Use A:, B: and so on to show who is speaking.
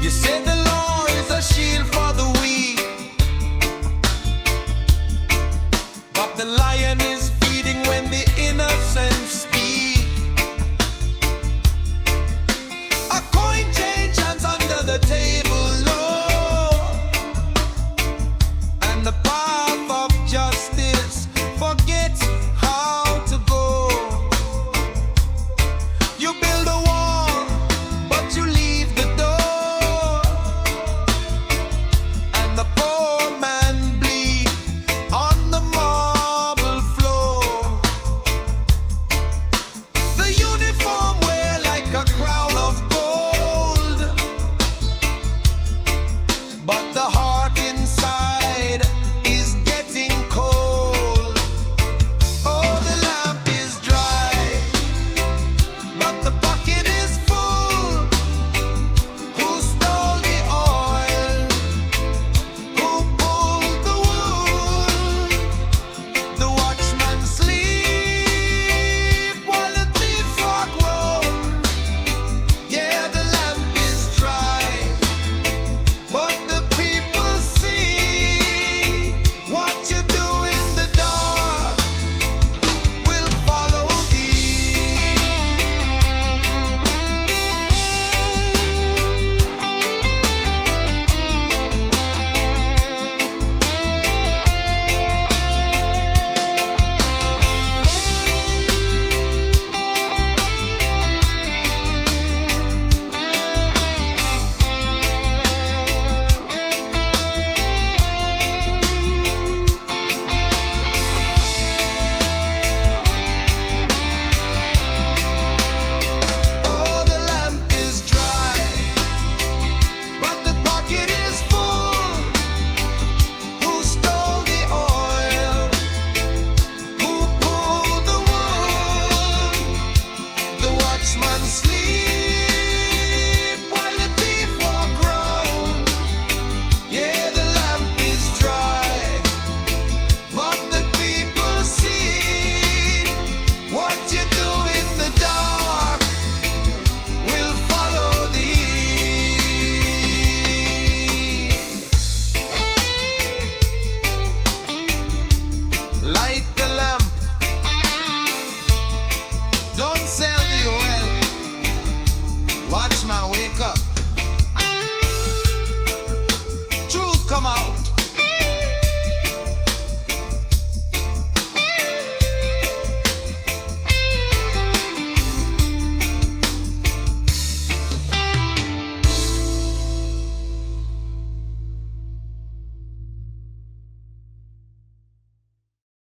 A: You said the law is a shield for the weak, but the lion is feeding when the innocent speak. A coin change hands under the table low, and the path of justice forget how to go. You build a wall, but you leave the door, and the poor man bleed on the marble floor. The uniform wear like a crown of gold, but the heart inside is getting cold. Oh, the lamp is dry, but the bucket is full. Who stole the oil? Who pulled the wool? The watchman sleep while the thief walk roam. Yeah, the lamp is dry, but the people see what you do in the dark will follow thee. Oh, the lamp is dry, but the pocket is full. Who stole the oil? Who pulled the wool? The watchman sleep while the thief walk round. Yeah, the lamp is dry, but the people see what you do in the dark will follow thee. Light the lamp, don't sell the oil. Watchman, wake up.